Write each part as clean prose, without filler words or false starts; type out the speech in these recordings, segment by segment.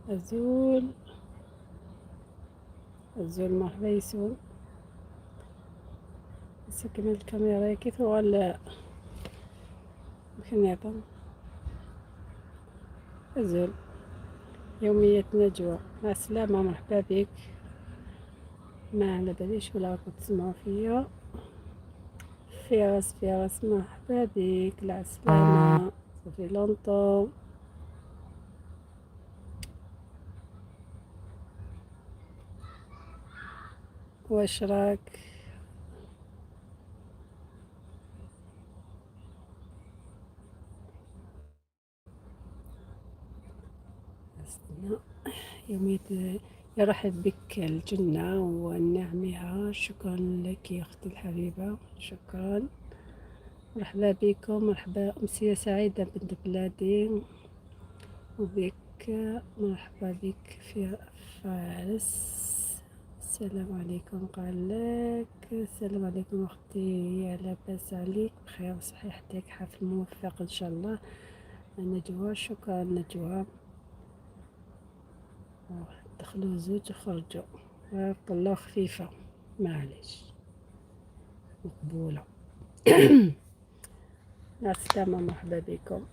أزول مرحبا يسون. نسكن الكاميرا كيف ولا بخنيطة. أزول يومية نجوى. مع السلامة، مرحبا بك. ما على باليش ولا راكم تسمعوا فيا. فراس مرحبا بك. العسلامة صافي لونطون. واش راك؟ استنى. يومية يرحب بك الجنة ونعمها. شكرا لك يا أختي الحبيبة، شكرا. مرحبا بكم، مرحبا. أمسية سعيدة بنت بلادي وبك. مرحبا بك في فارس. السلام عليكم. قال لك السلام عليكم أختي، لاباس عليك؟ بخير وصحيحتك؟ حفل موفق إن شاء الله. نجوى، شكرا نجوى. دخلوا زوج خرجوا، طلعوا خفيفة، معليش مقبولة. مع السلامة، مرحبا بكم.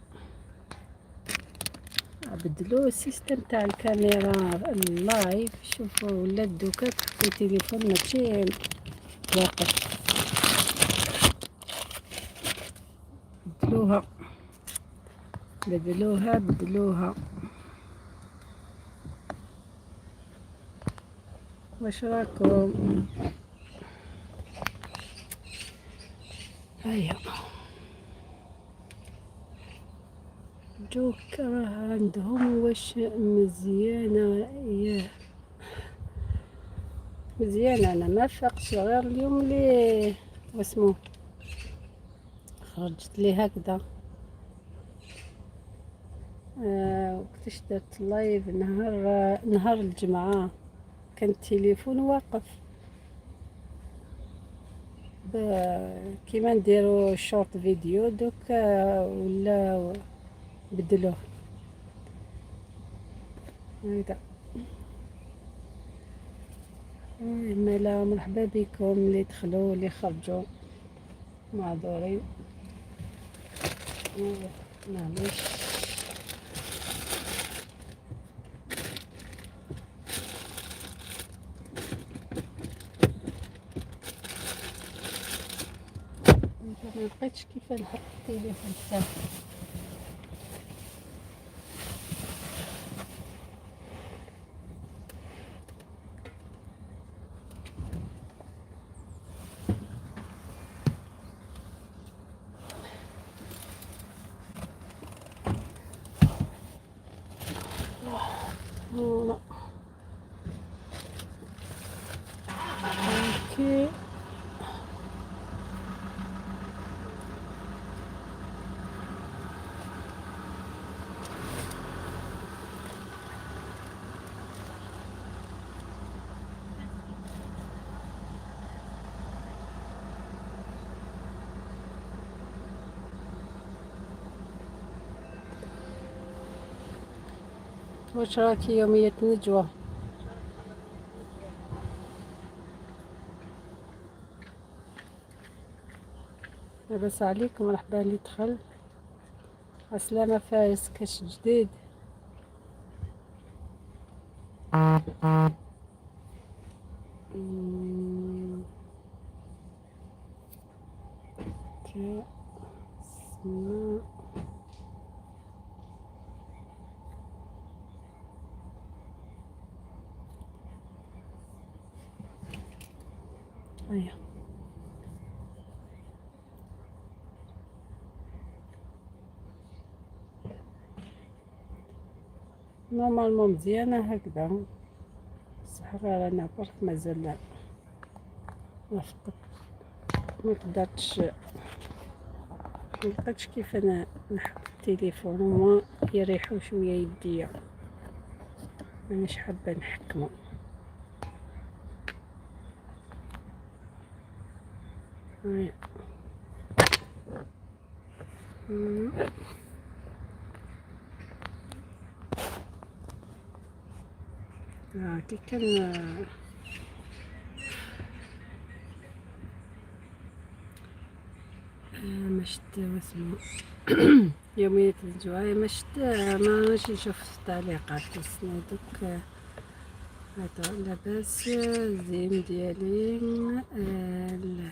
بدلو السيستم تاع الكاميرا اللايف. شوفوا ولات دوكا في التليفون ماشي واقف. بدلوها. واش راكم؟ هيا دوك راه عندهم واش مزيانة. ياه مزيانة. انا ما فاقش غير اليوم اللي واسمو خرجت لي هكذا. وقتاش درت لايف نهار الجمعة كان التليفون واقف. كيما نديرو شورت فيديو دوك ولا بدلوه هكذا. مالا مرحبا بكم اللي دخلوا اللي خرجوا، معذورين. معليش. ما لقيتش كيف نحط التليفون تاعي. لا. اوكي. واش راكي يومية نجوى؟ لاباس عليكم؟ مرحبا اللي دخل. عسلامة فارس، كاش جديد؟ اسماء. ايوه نورمالمون مزيانة هكذا. بصح غير انا برك مازال ما قدرتش، ملقيتش كيف انا نحط التليفون وما يريحو شويه يديا. مانيش حابه نحكمو. هاي. كي كان مشت واسمو يومية الجواية مشت ما ماشي نشوف التعليقات بس دوك هذا لاباس الزين ديالي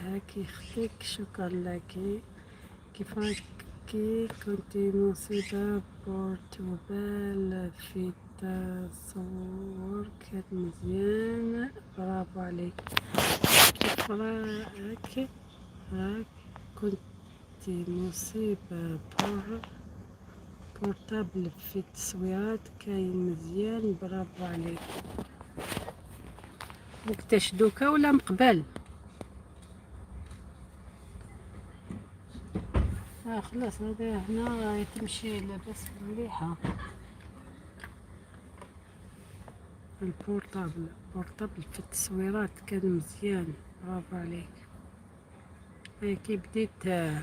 هاكي اختك شكرا لك كيف راكي كنتي مصيبة بورتوبال في التصور كانت مزيان برافو عليك كيف راك كنتي مصيبة بورتابل في التصويرات كاين مزيان برافو عليك وقتاش دوكا ولا مقبل خلاص هذا هنا راهي تمشي لاباس مليحة البورتابل في التصويرات كان مزيان برافو عليك هاي كي بديت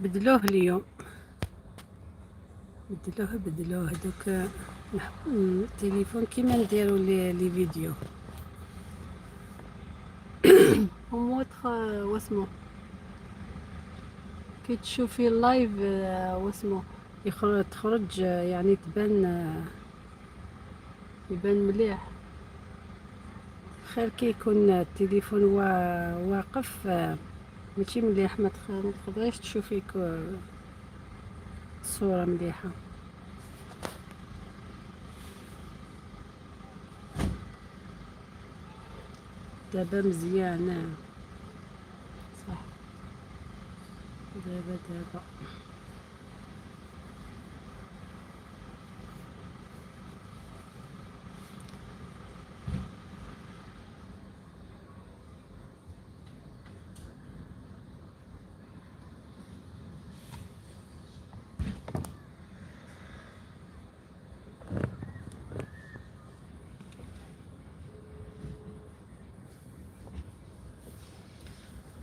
بدلوه اليوم بدلوه دوك التليفون كيما نديرو لي فيديو وموتخ واسمو كي تشوفي اللايف واسمو تخرج يعني يبان مليح خير كي يكون التليفون واقف ماشي مليح ما تقدريش تشوفي الصورة مليحة دابا مزيانة صح دابا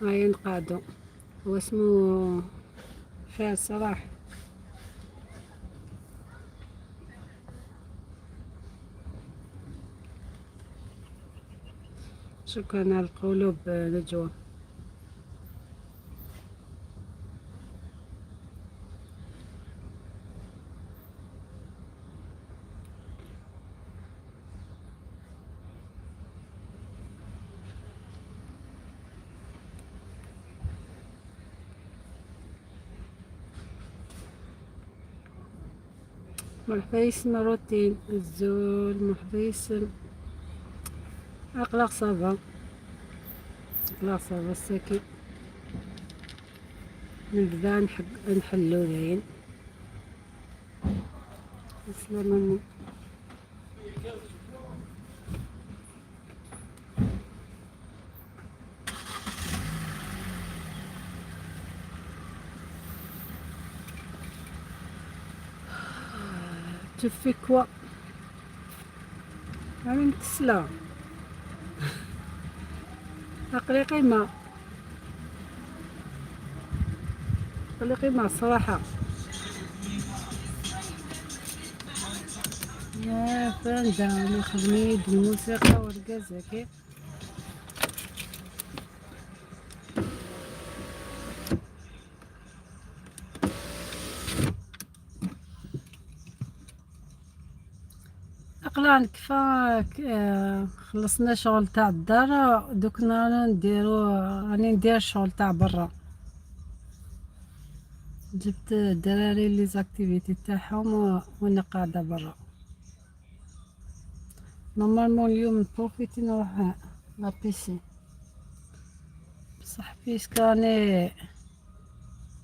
هاي نقادو هو اسمه فيها صلاح شكرا على القلوب نجوى مرحبا يسمى روتين الزول مرحبا يسم أقلق صافا الساكن نبدا نحلو داين السلام تفي كوا عمين تسلا أقلقي ما صراحة يا فاندا خدمي بالموسيقى والكازاكي أقلان كفاك خلصنا شغل تاع الدار دوك راني ندير شغل تاع برا جبت الدراري لي زاكتيفيتي تاعهم وانا قاعده برا نورمالمون اليوم نبروفيتي نروح لابيسين بصح بيسك راني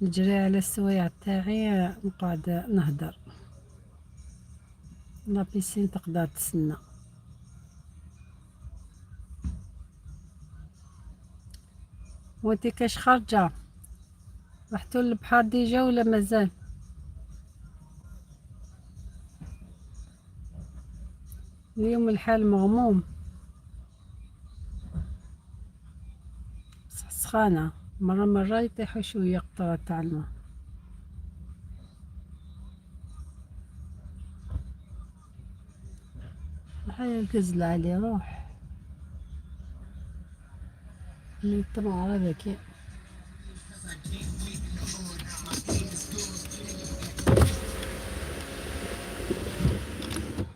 نجري على السوايع تاعي نقعد نهدر لابيسين تقدر تسنى وانتي كاش خارجه رحتو للبحر ديجا ولا مازال اليوم الحال مغموم سخانة مرة يطيحو شوية قطرة تاع الماء حيركز عليه روح من التمارة ذكي.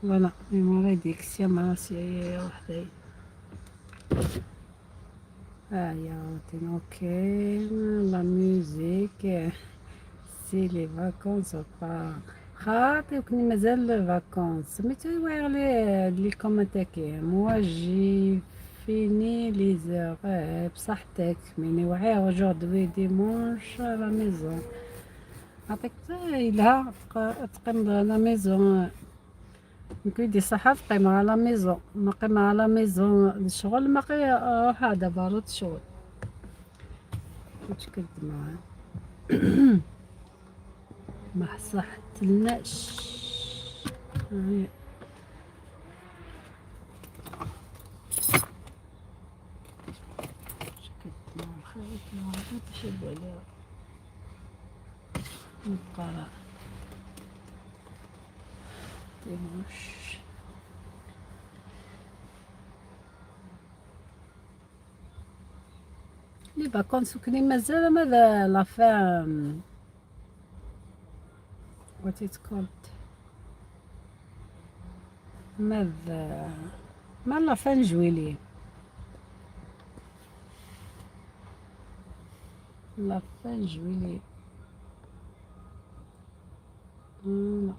Voilà, malédiction, c'est وحدي. Ok, la musique, c'est les vacances pas. خاطي وكني مازال vacances. Mais tu vois les commentaires. Moi j'ai fini les heures بصحتك. ماني واعية aujourd'hui dimanche à la maison. عطيك إلها تقيم à la maison. نكيدي صحة تقيم على ميزون، ما قيمة على ميزون الشغل ما روح هذا برد شغل متشكد معاه. ما صحتلناش شكد معاه خيرت معاه تشد عليها نبقى ديماش. لي فاكونس وكني مازال ماذا لافان what it's called ماذا ما لافان جويلي لافان جويلي لا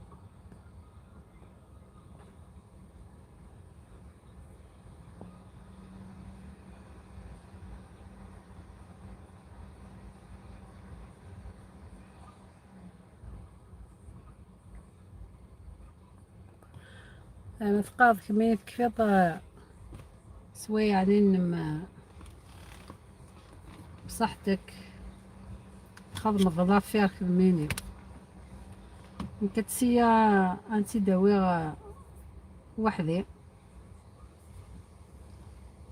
أنا ثقافة كمية كفيضة سوي يعني إنما بصحتك تخدم الظفير كميني كتسيا أنتي داوية وحدي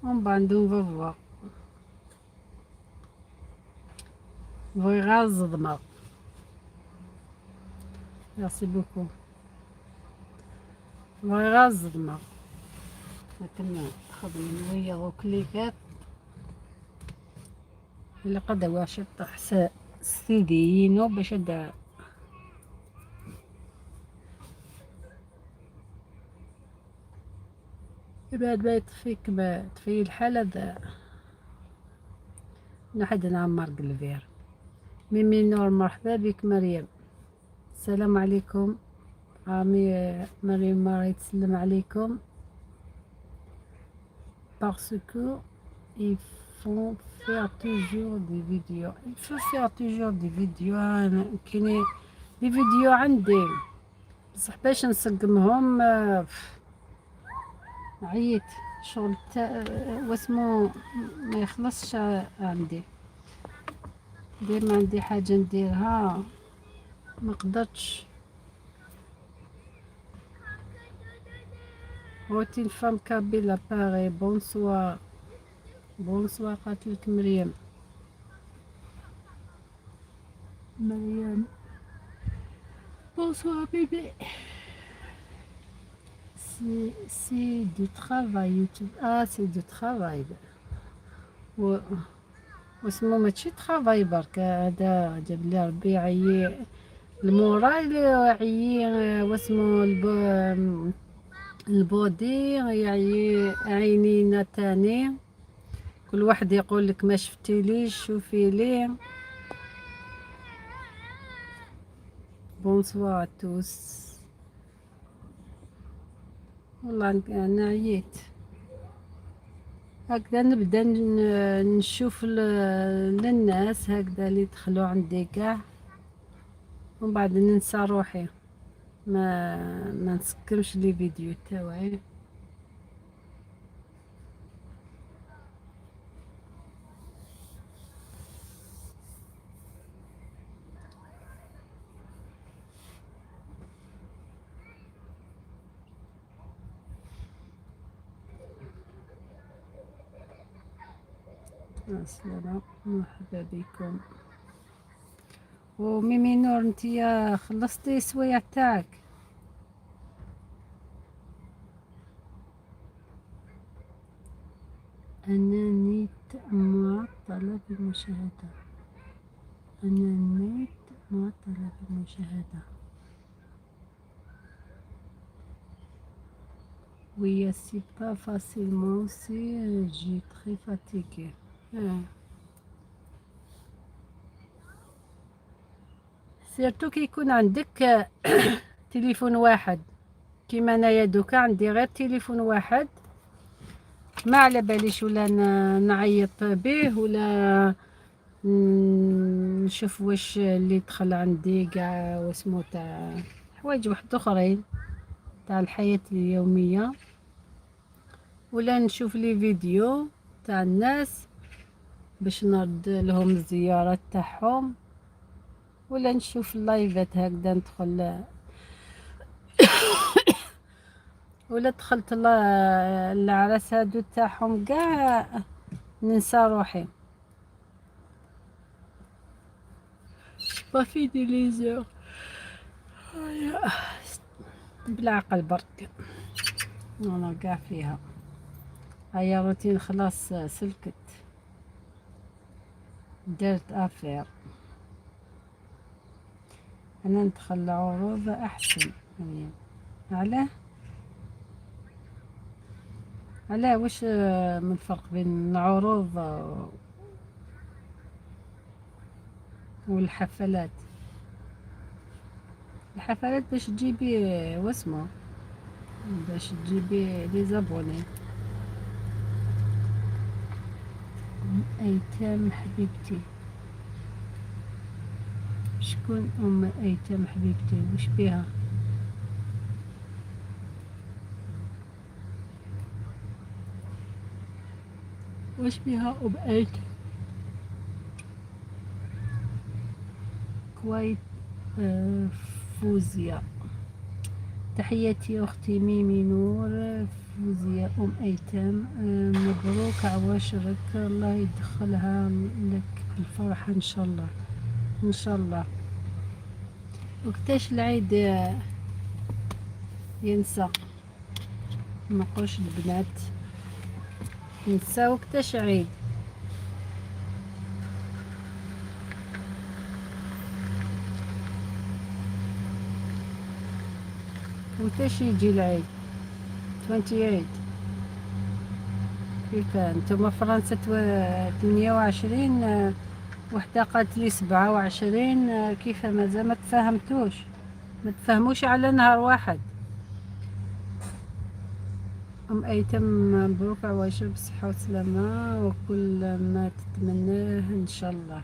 ومن بعد فافا بغي غير الزضمة. ميرسي بوكو بغي غير الزضمة لكن تخدم ويا وكليكات إلا قد واش طح سيديينو باش دا بعد ما يطفيك ما تفي الحالة دا نحد نعمر قلبير. ميمي نور مرحبا بك مريم. السلام عليكم عمي مريم ماري تسلم عليكم parce que ils font faire toujours des vidéos. Il faut faire toujours des vidéos. أنا كاينين دي فيديو عندي بصح باش نسقمهم عييت شغل واسمو ما يخلصش عندي ديما عندي حاجة نديرها ما قدرتش. هوتي الفام كابيلا باغي بونسوار بونسوار قاتلك مريم مريم بونسوار بيبي. سي دو ترافاي يوتيوب سي دو ترافاي واسمو ماشي ترافاي برك هذا جاب لي ربي عيي المورايل عيي واسمو البودي يعيي عينينا تاني كل واحد يقول لك ما شفتي ليش شوفي لي. بونسوار توس والله انا عييت هكذا نبدا نشوف للناس هكذا اللي دخلوا عندي كاع ومن بعد ننسى روحي ما نسكرش لي فيديو تاوعي. السلام مرحبا بكم. وميمي نور انتيا خلصتي السوايع تاعك؟ أنا نيت معطلة بالمشاهدة. أنا نيت معطلة بالمشاهدة. Oui, c'est pas facilement aussi, j'ai très fatigué. سيرتو كي يكون عندك تليفون واحد كيما انايا دوكا عندي غير تليفون واحد، ما على باليش ولا نعيط به ولا نشوف واش اللي دخل عندي كاع واسمو تاع حوايج واحد اخرين تاع الحياة اليومية، ولا نشوف لي فيديو تاع الناس باش نرد لهم الزيارات تاعهم، ولا نشوف اللايفات هكذا ندخل، ولا دخلت العرس هادو تاعهم كاع ننسى روحي. بافي دي ليزور بالعقل برك انا كاع فيها. هيا روتين خلاص سلكت، درت افير. انا ندخل العروض احسن. علاه واش من الفرق بين العروض والحفلات؟ الحفلات باش تجيبي واسمه، باش تجيبي لي زابوني. ايتام حبيبتي، شكون ام ايتام حبيبتي؟ وش بيها؟ وش بيها ام ايتام؟ كويت. فوزيا، تحياتي أختي ميمي نور. فوزيا أم أيتام، مبروك عواشرك، الله يدخلها لك بالفرحة إن شاء الله إن شاء الله. وقتاش العيد ينسى؟ نقولش البنات ينسى وقتاش عيد؟ وقتاش يجي العيد؟ 28. كيف انتم فرنسا 28؟ وحده قالت لي 27. كيف مازال ما تفاهمتوش؟ ما تفهموش على نهار واحد. أم أيتم مبروك عواشر بصحة وسلامة وكل ما تتمناه إن شاء الله.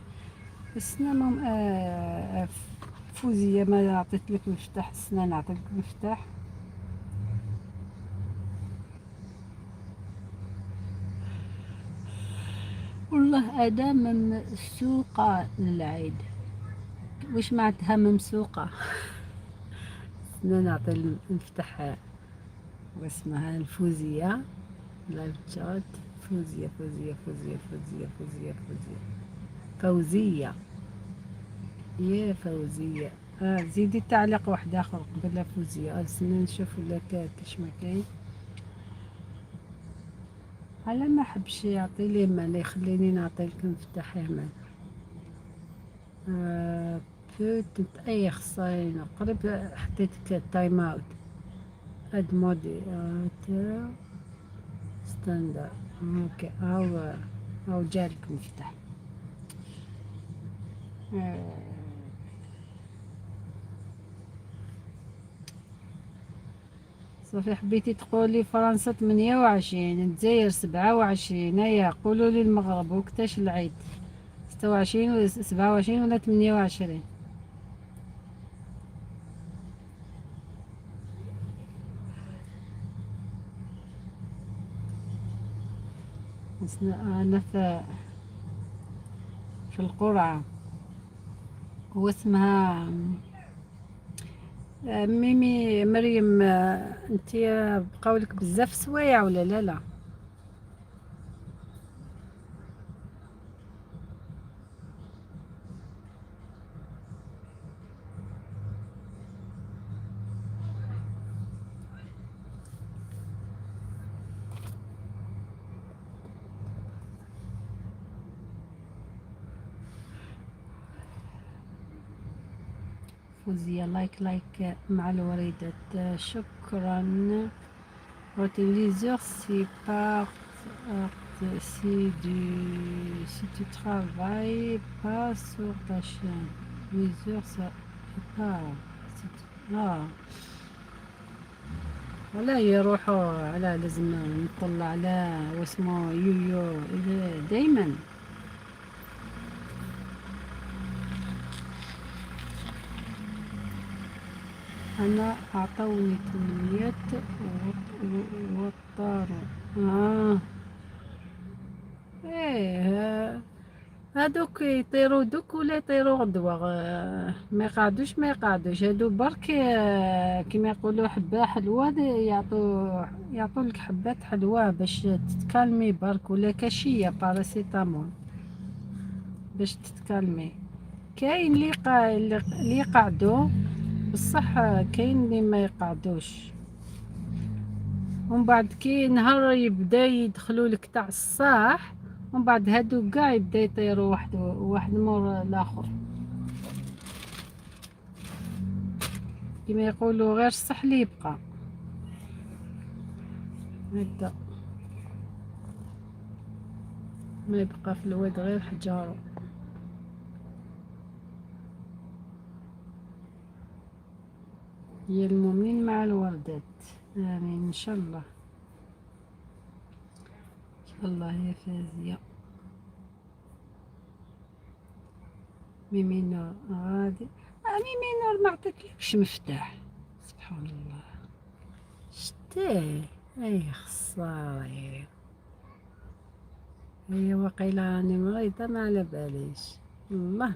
السنة فوزية ما عطيت لك المفتاح، السنة نعطيك المفتاح. والله أنا ممسوقة للعيد. وش معناتها ممسوقة؟ السنة نعطي المفتاح واسمها الفوزية لايف تشات. فوزية فوزية فوزية فوزية فوزية فوزية فوزية يا فوزية. زيدي تعليق واحد اخر قبل فوزية. السنة نشوف لك كاش ما كاين. على ما حبش يعطي لي مال يخليني نعطي لك المفتاح يا مان. بوتت اي خصاين قريب حطيتك تايم اوت. اد مودي ستاندر. اوكي او جالك مفتاح. صافي حبيتي تقولي فرنسا 28، الجزائر 27. هيا قولوا لي المغرب وقتاش العيد؟ 26 ولا 27 ولا 28؟ أنا في القرعة واسمها ميمي مريم. انتي بقاولك بزاف سوايع ولا لا لا؟ فوزية لايك مع الوريدات. شكرا. Les heures c'est pas si tu travailles pas sur ta chaîne. Les heures ça pas si tu, ولا يروحوا على لازم نطلع على واسمه يويو دايما. أنا أعطوني 800 وطاروا. إيه هادوك يطيروا دوك ولا يطيروا غدوة. ما يقعدوش هادو برك. كيما يقولوا حبة حلوة يعطوا لك حبات حلوة باش تتكلمي برك، ولا كاشية باراسيتامول باش تتكلمي. كاين اللي يقعدوا بصح، كاين اللي ما يقعدوش. ومن بعد كي نهار يبدا يدخلوا لك تاع الصاح، ومن بعد هادو كاع يبدا يطيروا واحد مور الاخر. كيما يقولوا غير الصح اللي يبقى هكذا، ما يبقى في الواد غير حجارة. هي المؤمنين مع الوردات. آمين إن شاء الله. إن شاء الله يا فازية. ميمي نور غادي. ميمي نور ما عطيتلكش مفتاح، سبحان الله. شتيه أي خسارة. هي وقيلة راني مريضة ما على باليش والله.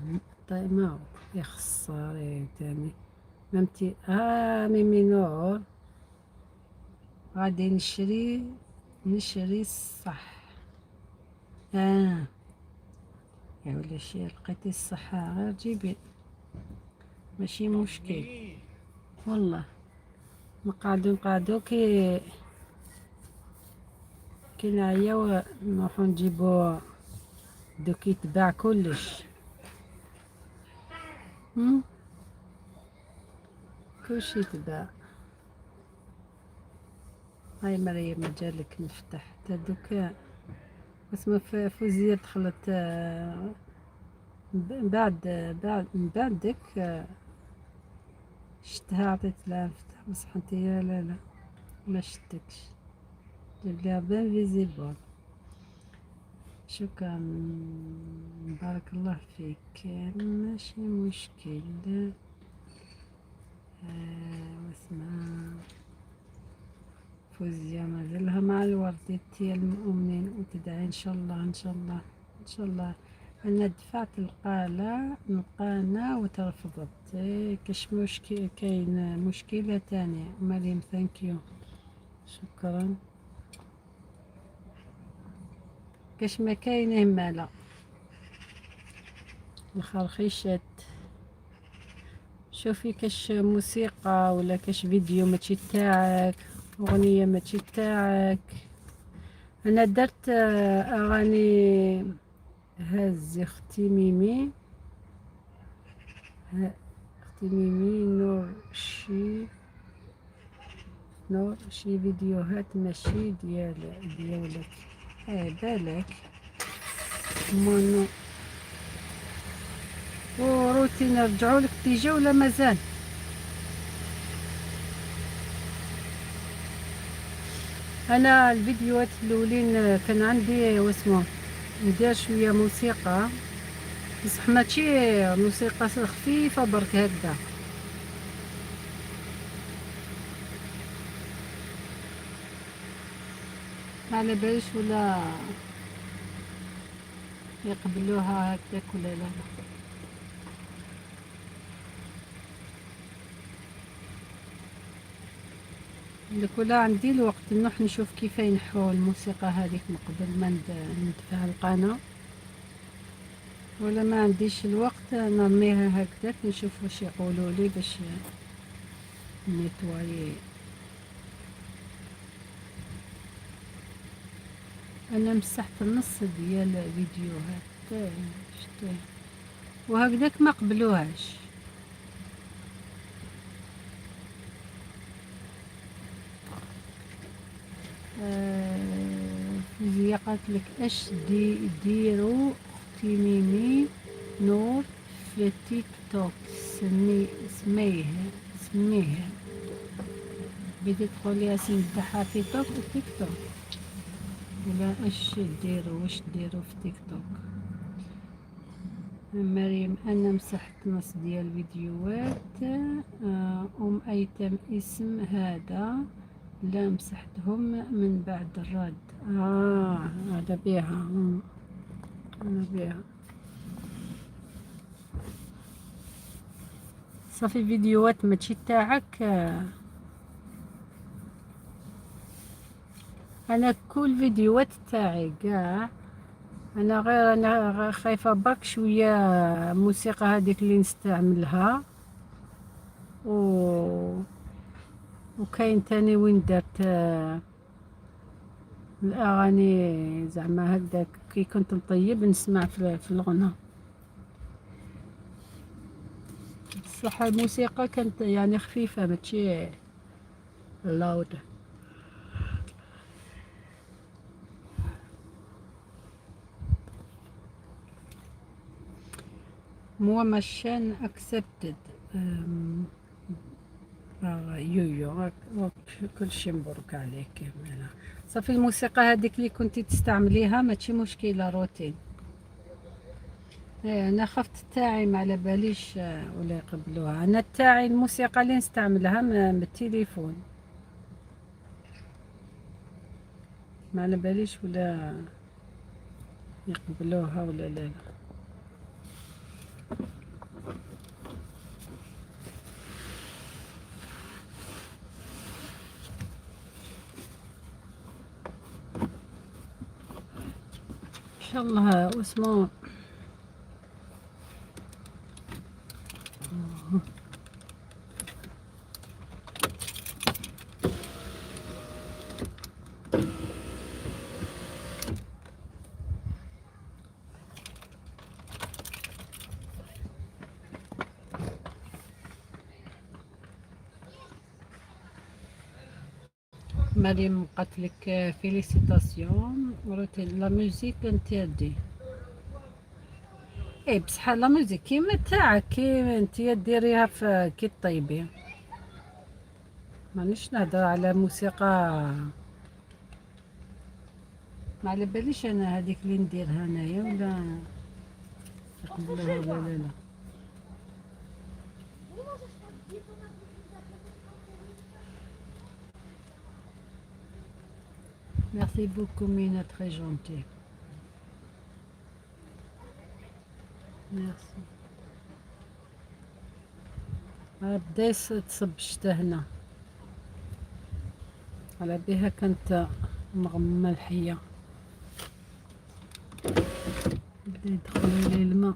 طيب يا خسارة تاني ممتي. ميمي نور غادي نشري الصح. يا ولا شي لقيتي الصحة غير جيبي، ماشي مشكل والله. نقعدو كي نعياو نروحو نجيبو دوك يتباع كلش. كلشي يتباع. هاي مريم مجالك نفتح تا دوكا. اسمها فوزية دخلت من بعدك. شتها عطيت لها مفتاح بصح انتيا لا ما شتكش. جيب ليها بان فيزيبل. شكرا بارك الله فيك. ماشي مشكل. واسمها فوزية مازالها مع الوردات يا المؤمنين، وتدعي ان شاء الله ان شاء الله ان شاء الله. انا دفعت القناة وترفضت. كاش مشكل، كاين مشكلة تانية. مريم ثانكيو شكرا. كاش ما كاينه مالا الخرخيشات. شوفي كاش موسيقى ولا كاش فيديو ماشي تاعك، اغنيه ماشي تاعك. انا درت اغاني هز اختي ميمي. اختي ميمي نور شي فيديوهات ماشي ديالك. بالك مونو وروتي نرجعوا لك تيجي ولا مازال؟ انا الفيديوهات الاولين كان عندي واسمه ندير شويه موسيقى، بصح ماشي موسيقى خفيفه برك هكذا. ما على باليش ولا يقبلوها هكذاك ولا لا. ولا عندي الوقت نروح نشوف كيف ينحوا الموسيقى هذيك من قبل ما ندفع القناة، ولا ما عنديش الوقت نرميها هكذاك نشوف واش يقولوا لي باش نيتوايي. انا مسحت النص ديال الفيديوهات شتيه وهكذاك ما قبلوهاش. فيزياء قالت لك اش ديرو اختي ميمي نور في تيك توك سميه بدي تقولي اسم تاعها في تيك توك ولا اش ديرو واش ديرو في تيك توك. مريم انا مسحت نص ديال الفيديوهات. ايتم اسم هذا لا مسحتهم من بعد الرد. هذا بيها. انا بيها صافي فيديوهات ماشي تاعك. انا كل فيديوهات تاعي كاع. انا خايفه برك شويه موسيقى هذيك اللي نستعملها و وكاين تاني وين درت الاغاني زعما هكذاك كي كنت نطيب نسمع في الغنى. بصح الموسيقى كانت يعني خفيفه ماشي لاود. Moi ma chaîne accepted. يويو كل شي مبروك عليك. مالا صافي الموسيقى هذيك اللي كنتي تستعمليها ماشي مشكله روتين. انا خفت تاعي ما على باليش ولا يقبلوها. انا تاعي الموسيقى اللي نستعملها من التليفون ما على باليش ولا يقبلوها ولا لا. ان شاء الله واسمه مريم قالت فيليسيتاسيون روتين لا ميوزيك انتردي. اي بصح لا ميوزيك كيما تاعك كي انتي ديريها في كي طيبي. مانيش نهضر على موسيقى ما على باليش انا هذيك اللي نديرها انايا ولا يقبلوها ولا لا. ميرسي بوكو مينا تري جونتي. ميرسي. بدا تصب الشتا هنا على بها كانت مغمة الحية بدا يدخل لي الماء.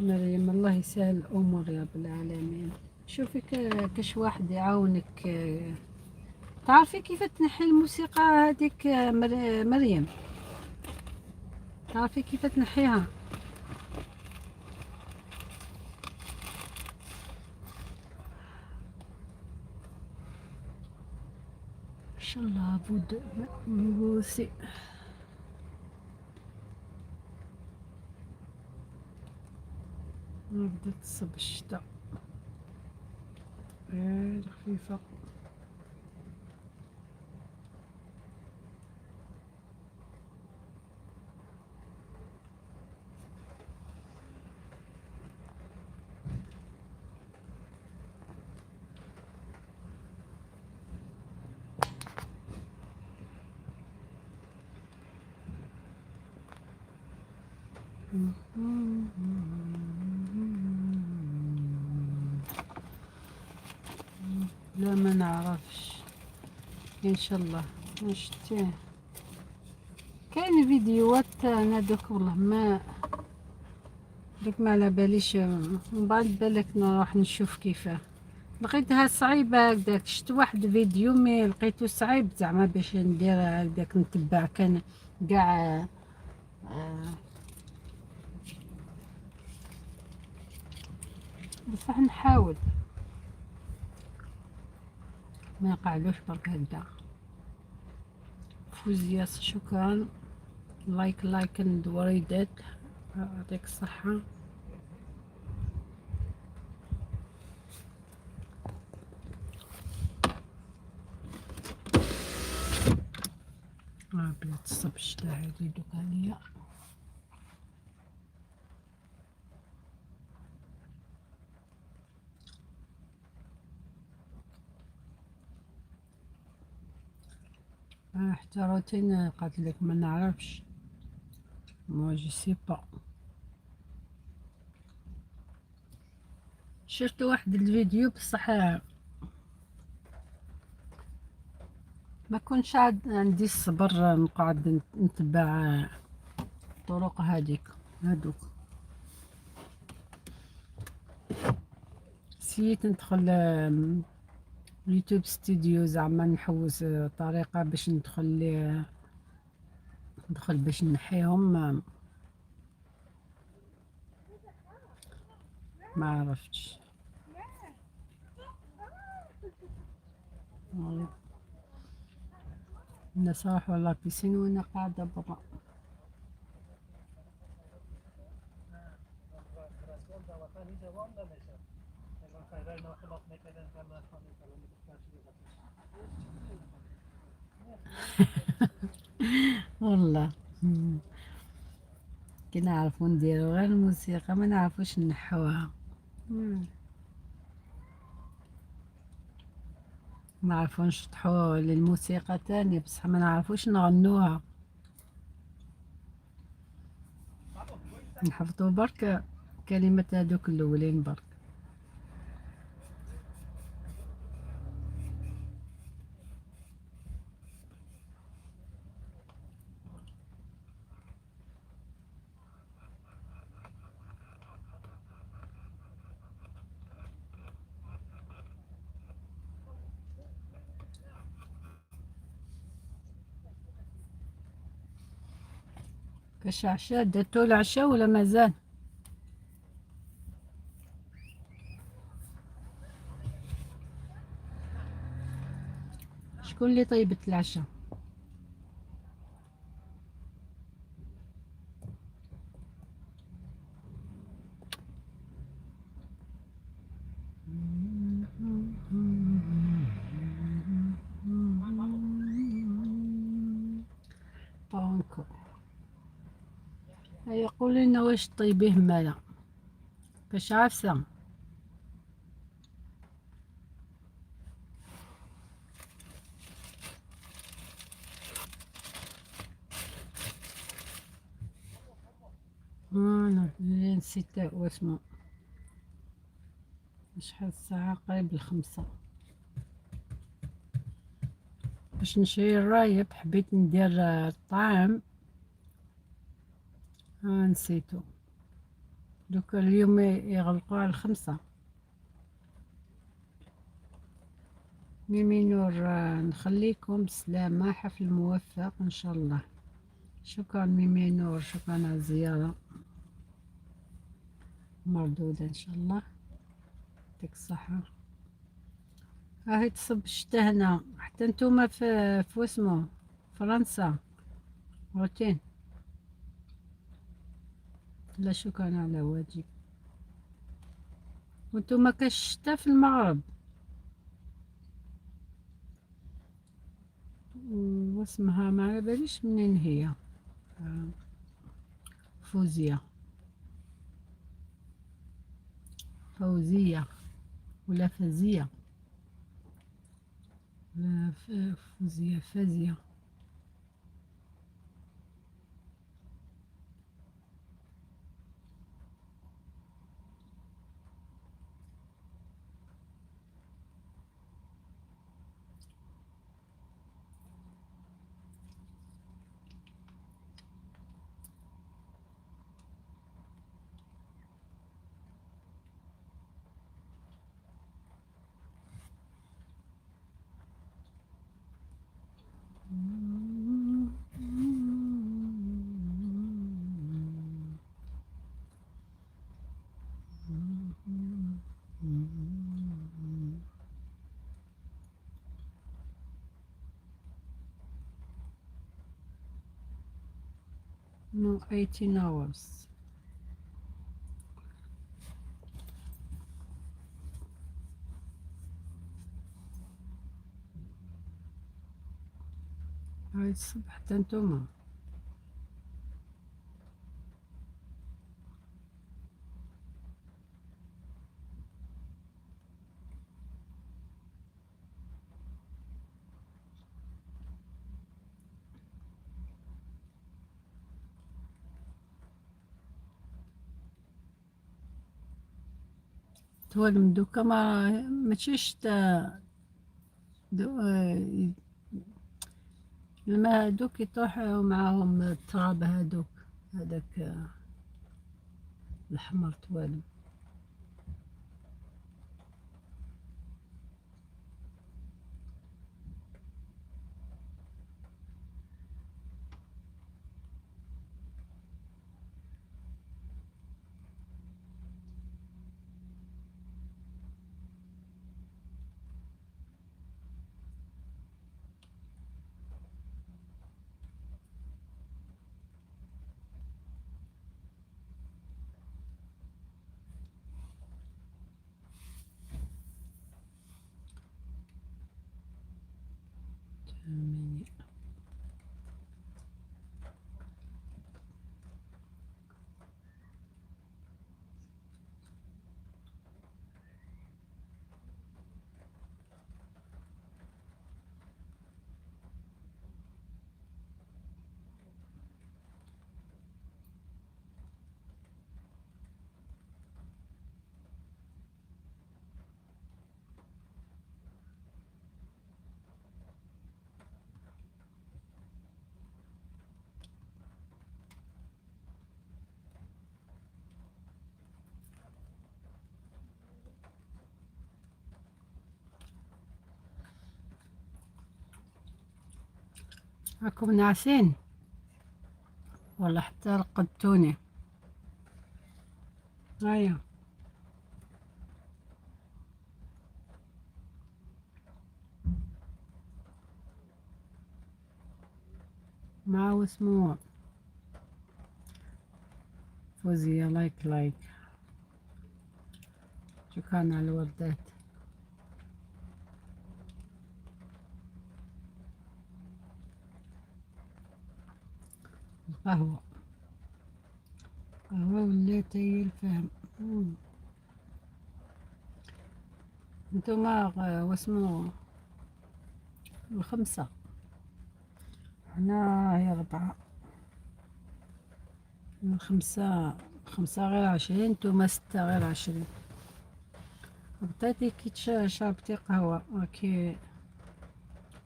مريم الله يسهل الأمور يا رب العالمين. شوفي كاش واحد يعاونك. تعرفي كيف تنحي الموسيقى هذيك مريم؟ تعرفي كيف تنحيها؟ ان شاء الله بوسي. بدات تصب الشتا خفيفه. لا ما نعرفش ان شاء الله نشتيه. كاين فيديوهات انا دوك والله ما دوك ما على باليش، من بعد بالك نروح نشوف كيفاه. لقيتها صعيبة هكداك، شفت واحد فيديو مي لقيتو صعيب زعما باش ندير هكداك نتبع كان قاع بصح نحاول ما يقعدوش برك هكدا. فوزيا شكرا، لايك and وريدات، يعطيك الصحة. بلا تصب الشتا هادي دوكانية. حتى روتين قالت لك ما نعرفش، مو جو سي با. شفت واحد الفيديو بصح ما كنتش عندي الصبر نقعد نتبع الطرق هادوك. نسيت ندخل يوتيوب ستوديو زعما نحوس طريقة باش ندخل باش نحيهم، ما عرفتش. الناس راحوا لابيسين وانا قاعدة برا. والله كي نعرفو نديرو غير الموسيقى ما نعرفوش نحوها، نعرفو نشطحو للموسيقى تاني بصح ما نعرفوش نغنوها، نحفظو برك كلمات هادوك الأولين برك. كاش عشاء درتو العشاء ولا مازال؟ شكون اللي طيبت العشاء؟ بانكو يقول لنا واش طيبيه مالا باش عفسة. انا نسيت واسمو، شحال الساعة؟ قريب الخمسة. باش نشري الرايب حبيت ندير الطعام، نسيتو. دوك اليوم يغلقوا على الخمسة. ميمي نور، نخليكم بسلامة، حفل موفق إن شاء الله. شكرا ميمي نور، شكرا على الزيارة، مردودة إن شاء الله. يعطيك الصحة. هاي تصب الشتا هنا حتى نتوما في واسمو فرنسا روتين. لا شكرا على واجب. وانتوما كاش الشتا في المغرب. واسمها ما على باليش منين هي. فوزية فوزية ولا فزية؟ لا فوزية فازية. No, 18 hours. هاي الصبح تنتوما. تولم دوكا ما تشيش لما هادوك يطيحوا معاهم التراب هادوك، هذاك الحمر توالم. راكم ناعسين ولا حتى رقدتوني؟ هيا مع واسمو فوزية لايك. شكرا على الوردات. القهوة وليت هي الفهم. انتوما واسمو الخمسة، هنا هي 4. خمسة غير 20، انتوما 6 غير 20. عطيتي كي شربتي قهوة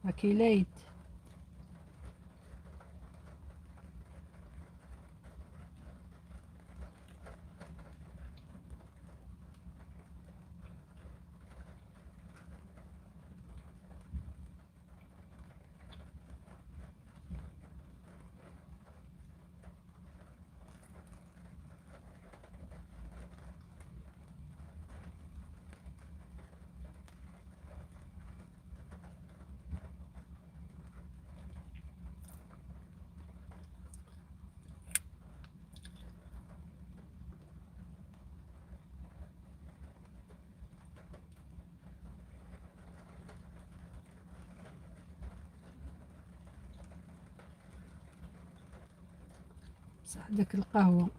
راكي ليت. صحدك القهوة.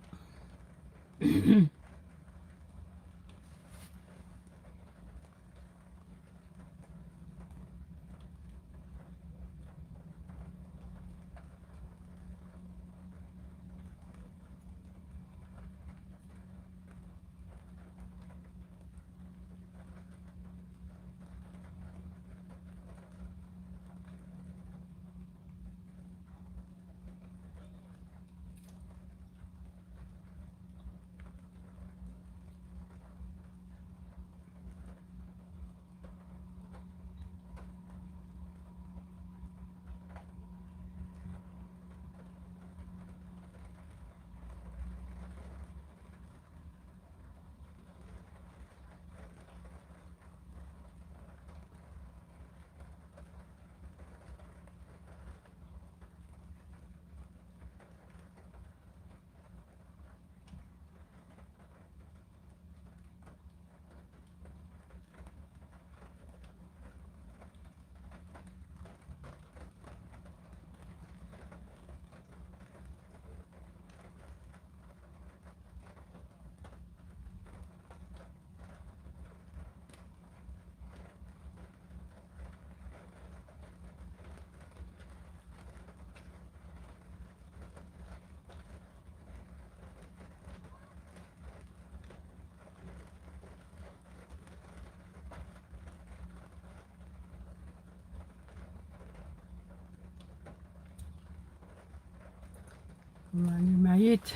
يعني معيت.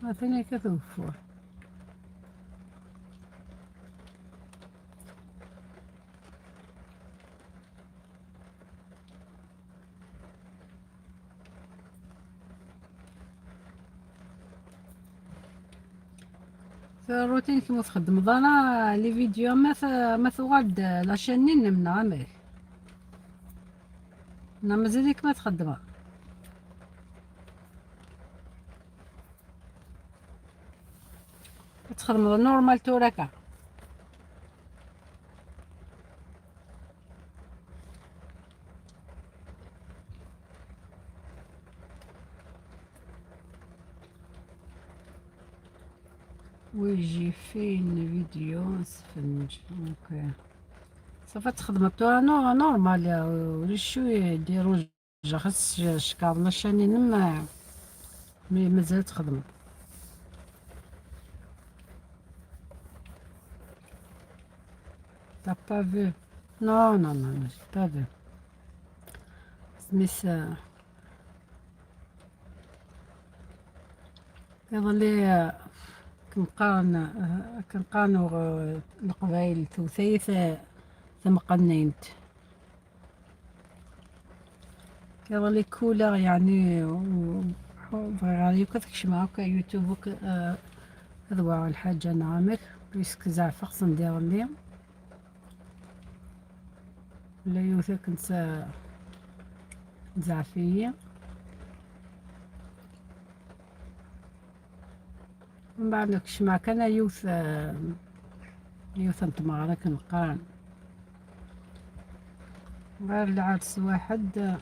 أعطيني كتوفر. روتين كيما تخدم انا لي فيديو ما ثوغاد لاشانين من عامل انا مازاليك ما تخدمها تخدم نورمال توراكا ويجي فين فيديو سفنج اوكي صافي تخدم بتوع نورمال ولا شو يديروا خاص شكاظ لاشانين ما مازال تخدم t'as pas vu non non non non j'ai pas vu سميت يظلي كنقارنو القبايل توثيث ثم قنينت كيظلي كولر يعني بغي كتكش معاك يوتيوب هذوا الحاجة نعمك بيسك زعفة خصنا ندير لي ولا يوثك نسا زعفية من بعد كش معك انا يوث نتمارك نقارن غير العرس واحد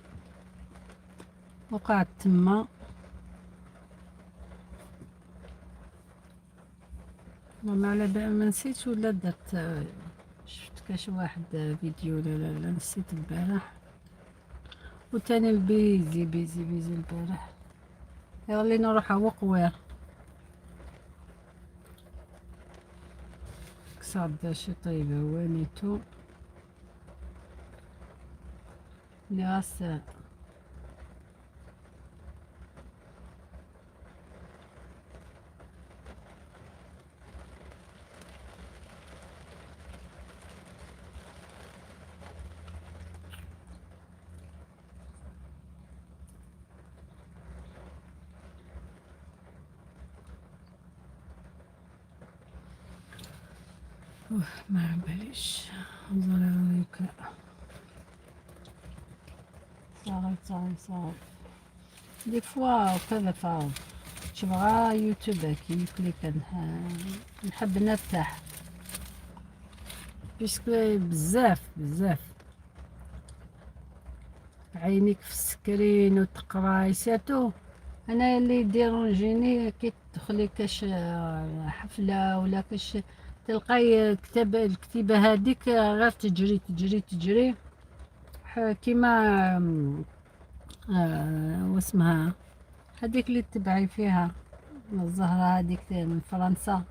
وقعت تما ما على ما نسيت ولا درت شفت كاش واحد فيديو لا نسيت البارح وتاني بيزي البارح يغلي نروح وقوير كصاد شي طيبة وانيتو ناس ما باليش ضروري صار دي فوا وكذا فاو تبغى يوتيوب كي كليك نحب نرتاح بيسكو بزاف عينيك في السكرين وتقراي ساتو انا اللي يديرونجيني كي تدخلي كاش حفلة ولا كاش تلقاي الكتيبة هذيك غير تجري كيما واسمها هذيك اللي تبعي فيها الزهرة هذيك من فرنسا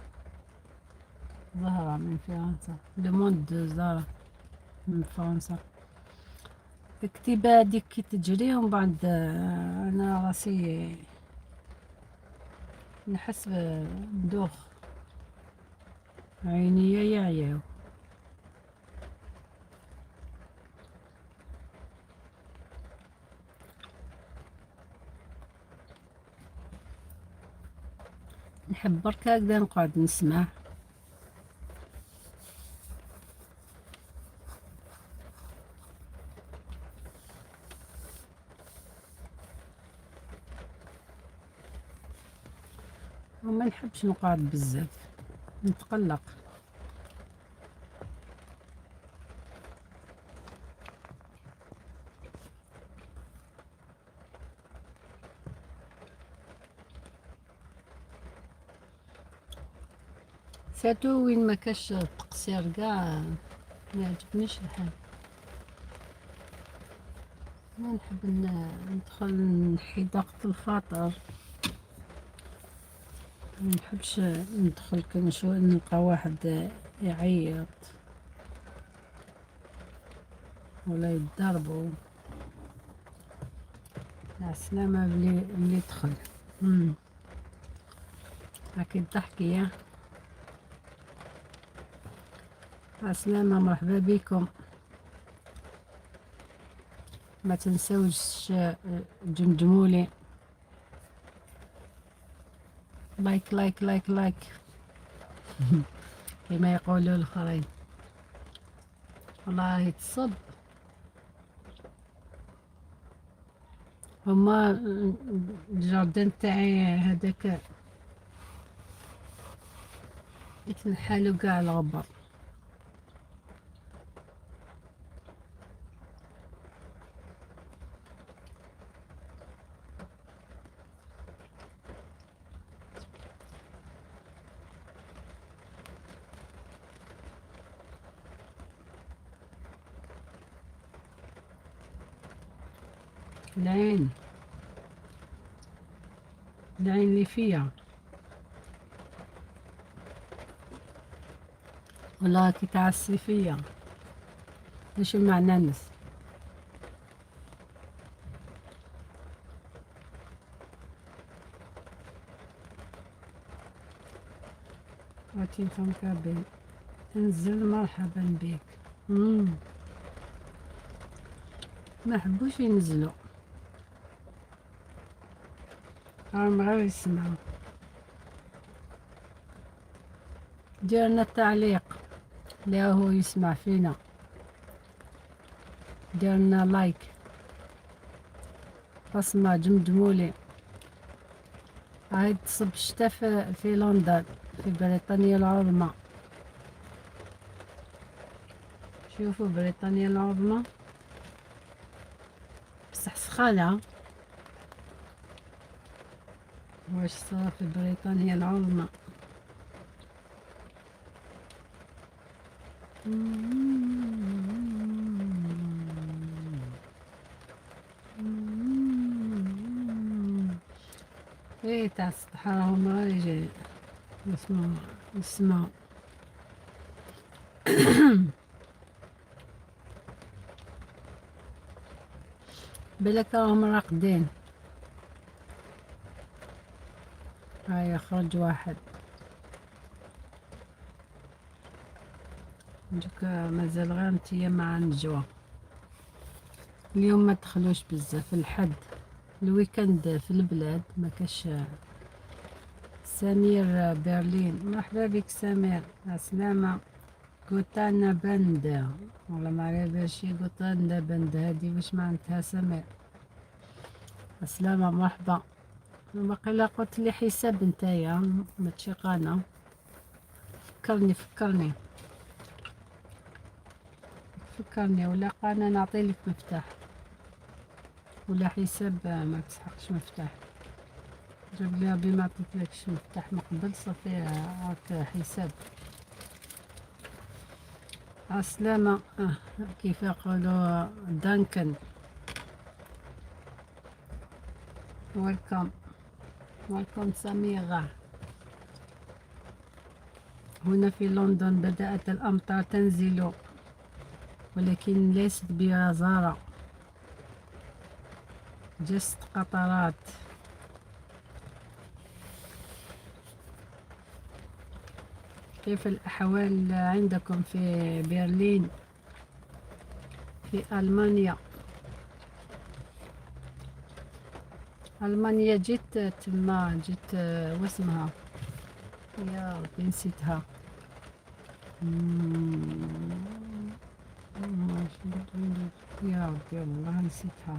زهرة من فرنسا دوموند زهرة من فرنسا الكتيبة هذيك كي تجري ومن بعد أنا راسي نحس بدوخ عينيا يعياو نحب برك هكذا نقعد نسمع وما نحبش نقعد بزاف نتقلق ساتو وين ما كاش تقصير كاع ما يعجبنيش الحال ما نحب ندخل نحي ضغط الخاطر ما نحبش ندخل كنشوف نلقى واحد يعيط ولا يتضربوا. السلامة اللي يدخل. أكيد تحكي يا السلامة، مرحبا بكم. ما تنسوش جمجمولي لايك لايك لايك لايك كما يقولوا الآخرين. والله تصب هما الجاردن تاعي هذاك يتنحالو قاع الغبر. العين اللي فيها والله كي تعسي فيا ايش المعنى نس. واتيتم كابين انزل مرحبا بك. ما حبوش ينزلوا، راهم غير يسمعوا. ديرنا التعليق اللي هو يسمع فينا، ديرنا لايك، بصمة، جمجمولي. هاي تصب الشتا في لندن في بريطانيا العظمى. شوفوا بريطانيا العظمى بصح سخانة. واش صار في بريطانيا العظمى؟ ايه تاع السطح راهم راجع يسمعوا. بالك راهم راقدين. هاي خرج واحد دوك مازال غير نتيا مع النجوى. اليوم ما تدخلوش بزاف الحد الويكند في البلاد ما كاش. سمير برلين مرحبا بك سمير. السلامة. غوتانا بند والله ما على بالش غوتانا بند هادي واش معناتها سمير. السلامة مرحبا. باقي قلت لي حساب نتايا ما تشيقانا. فكرني ولا قانا نعطيلك مفتاح ولا حساب ما تسحقش مفتاح. جاب لي ربي ما عطيتلكش مفتاح من قبل صافي راك حساب. عسلامة. كيف يقولوا دانكن. ويلكم سميرة. هنا في لندن بدأت الأمطار تنزل ولكن ليست بغزارة، جست قطرات. كيف الأحوال عندكم في برلين في ألمانيا؟ ألمانيا جيت تما جيت واسمها يا ربي نسيتها. يا ربي والله نسيتها.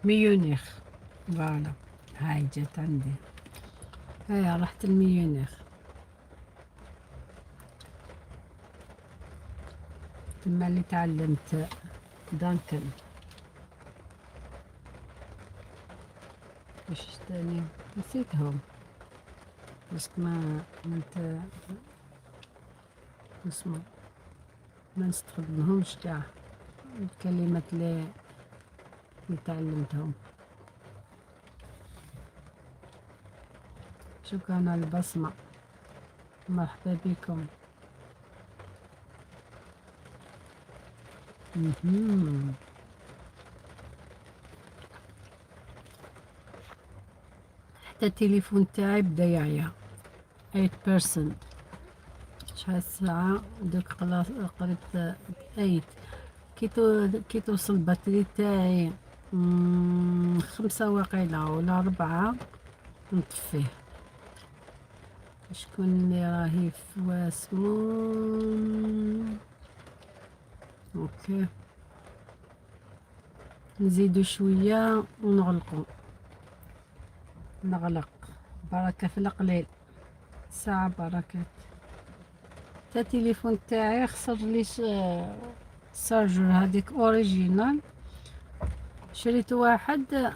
ميونخ. فوالا هاي جات عندي. هاي رحت الميونخ تما اللي تعلمت دانكن. وش تاني نسيتهم بس ما انت اسمه ما نستخدمهمش كاع الكلمات اللي تعلمتهم. شكرا على البصمة مرحبا بكم. مهم. حتى التليفون تاعي بدا يعيا 8%. شحال الساعة دوك خلاص قريت 8. كي توصل الباتري تاعي 5 واقيلا ولا 4 نطفيه. شكون اللي راهي في واسمو؟ اوكي نزيدو شوية ونغلق بركة في القليل. ساعة بركات. تا التليفون تاعي خسر لي الشارجور هذيك اوريجينال، شريت واحد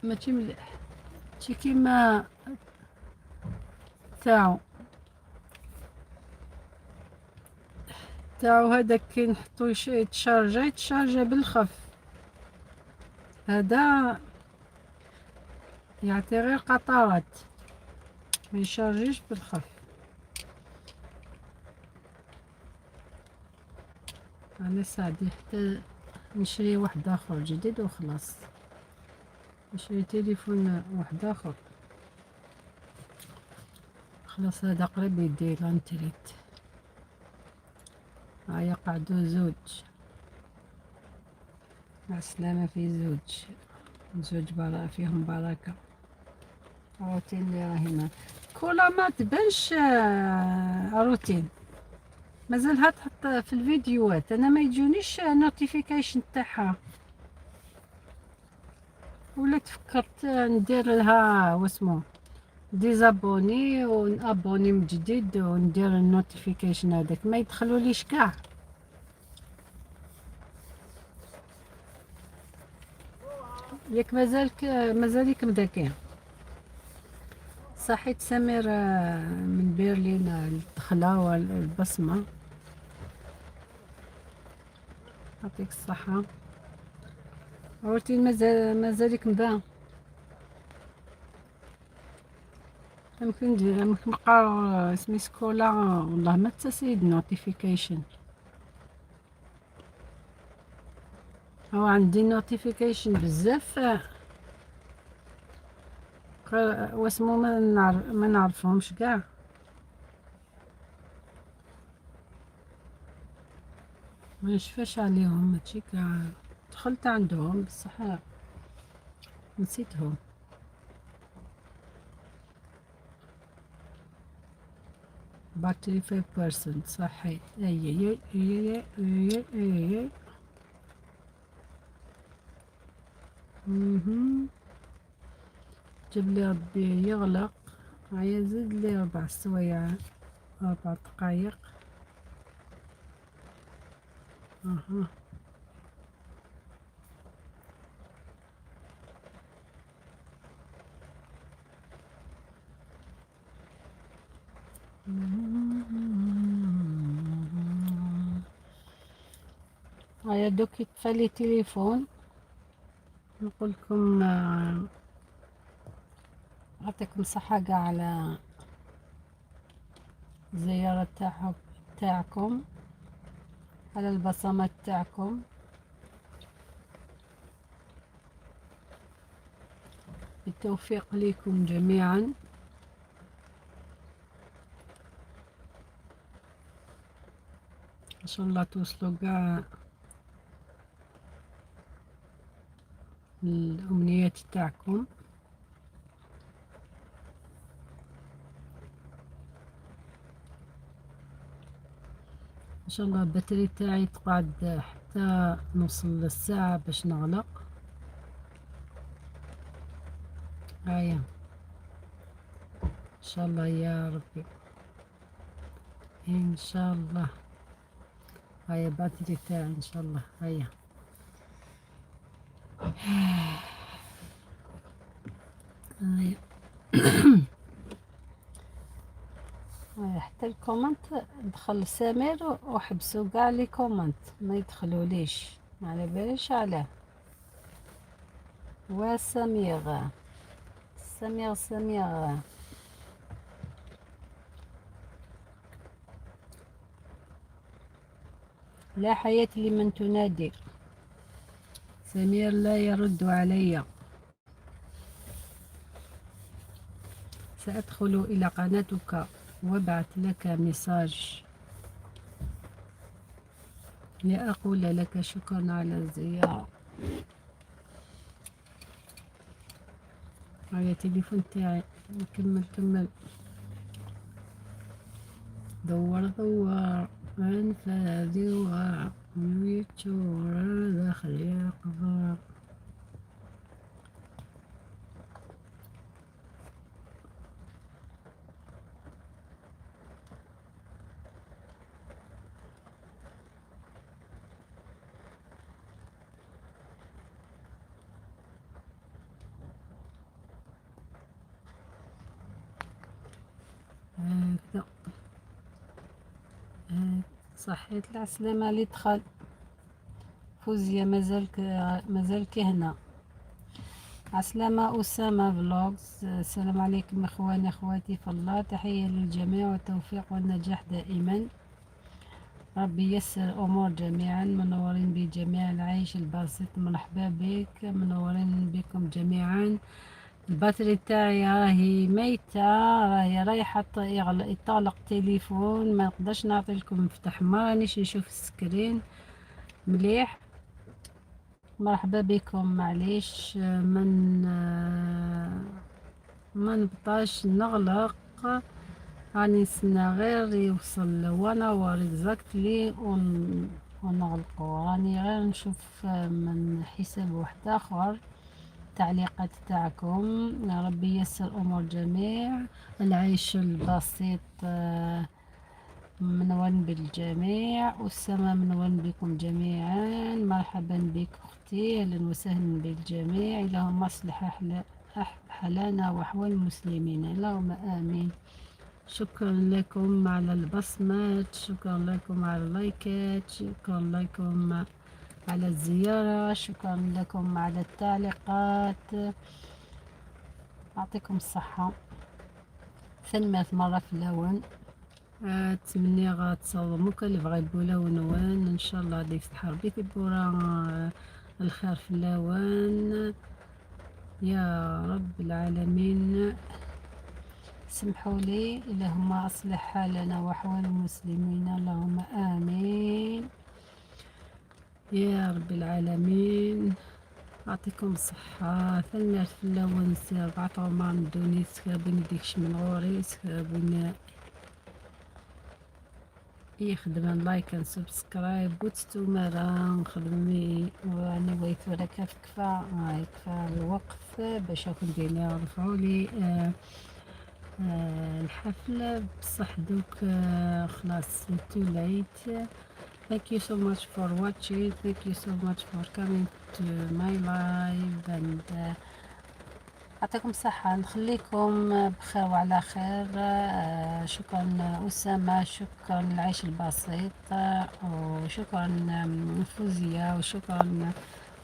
ماشي مليح، ماشي كيما تاعو هذاك كي نحطو يتشارجا بالخف. هذا يعطي غير قطرات ما يشارجيش بالخف. انا سعدي حتى نشري واحد اخر جديد وخلاص، نشري تليفون واحد اخر خلاص. هذا قريب يدي لانتريت. هيا قعدوا زوج مع السلامة في زوج فيهم بركة. روتين اللي راهي كولا ما تبانش روتين، مازالها تحط في الفيديوهات. انا ما يجونيش نوتيفيكيشن تاعها، ولا تفكرت ندير لها واسمو ديزابوني ونابوني من جديد وندير النوتيفيكيشن هذاك ما يدخلوليش كاع. ياك مازالك مذاكيه. صحيت سمير من برلين الدخلة والبصمة، يعطيك الصحة. روتين مازالك مبان. يمكن نقرا اسمي سكولا والله ما تسيد نوتيفيكيشن. هو عندي نوتيفيكيشن بزاف واسمو ما نعرفهمش كاع. ما نشفاش عليهم ماشي كاع. دخلت عندهم بصح نسيتهم. باتري 5% صحي. اي اي اي اي جاب لي ربي يغلق. هيا زيد لي 4 سوايع 4 دقايق. اها هيا دوك يطفالي تليفون. نقولكم يعطيكم صحة كاع على الزيارة تاعكم، على البصمات تاعكم. بالتوفيق لكم جميعا. ان شاء الله توصلوا كاع الامنيات تاعكم. ان شاء الله الباتري تاعي تقعد حتى نوصل للساعة باش نغلق. هيا ان شاء الله يا ربي ان شاء الله. هيا الباتري تاعي ان شاء الله. هيا هيا حتى الكومنت دخل سمير وحبسوا كاع لي كومنت ما يدخلوليش، ما على باليش علاه. وسمير سمير لا حياة لمن تنادي. سمير لا يرد علي. سأدخل إلى قناتك وابعث لك مساج لأقول لك شكرا على الزيارة. هيا تليفون تاعي. كمل. دور أنفاذ ويتشور داخل يقظة. هكذا. صحيت العسلامة اللي دخل. فوزية مازالك هنا. عسلامة أسامة فلوجز. السلام عليكم إخواني أخواتي في الله. تحية للجميع والتوفيق والنجاح دائما. ربي يسر الأمور جميعا. منورين بجميع العيش البسيط. مرحبا بك. منورين بكم جميعا. الباتري تاعي راهي ميتة. راهي رايحة يطلق تليفون. ما نقدرش نعطي لكم مفتاح. ما رانيش نشوف السكرين مليح. مرحبا بكم. معليش ما نبقاش نغلق. راني نستنى غير يوصل 1 hour exactly ونغلقو. راني غير نشوف من حساب واحد اخر التعليقات تاعكم. يا ربي يسر امور جميع. العيش البسيط منون بالجميع. والسماء منون بكم جميعا. مرحبا بك اختي. اهلا وسهلا بالجميع. اللهم اصلح حالنا واحوال المسلمين. اللهم امين. شكرا لكم على البصمات. شكرا لكم على اللايكات. شكرا لكم على الزيارة. شكرا لكم على التعليقات. يعطيكم الصحة. ثانية مرة في اللون. تمني غتصوموك اللي بغا يبولون وين ان شاء الله غادي يفتح ربي تبورا الخير في اللون يا رب العالمين. سمحوا لي. اللهم اصلح حالنا واحوال المسلمين. اللهم امين يا رب العالمين. يعطيكم الصحة. ثانية في اللون. سي 4 عمر ندوني سكابوني ديكش من غوري. سكابوني يخدم لايك ان سبسكرايب وتستو مرة نخدمي واني بغيت ولا كيف كفا الوقت باش راكم دينا رفعوا لي الحفلة بصح دوك خلاص too late. Thank you so much for watching. Thank you so much for coming to my live and يعطيكم الصحة. نخليكم بخير وعلى خير. شكرا أسامة. شكرا العيش البسيط. وشكرا فوزية. وشكرا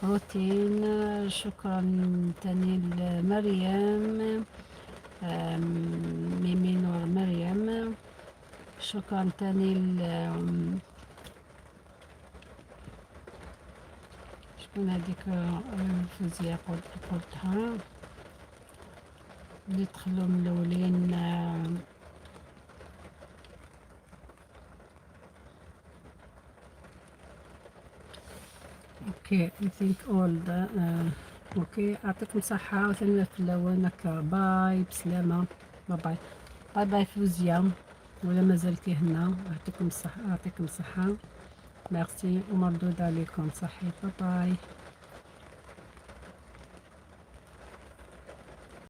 روتين. شكرا تاني لمريم ميمين ومريم. شكرا تاني شكون هذيك فوزية قلتها اللي دخلوا من الاولين. اوكي I think all the اوكي. يعطيكم صحة وثانية في اللونك. باي بسلامة. باي باي باي فوزيا ولا مازالتي هنا. يعطيكم الصحة. يعطيكم الصحة. ميرسي ومردود عليكم. صحيح. باي.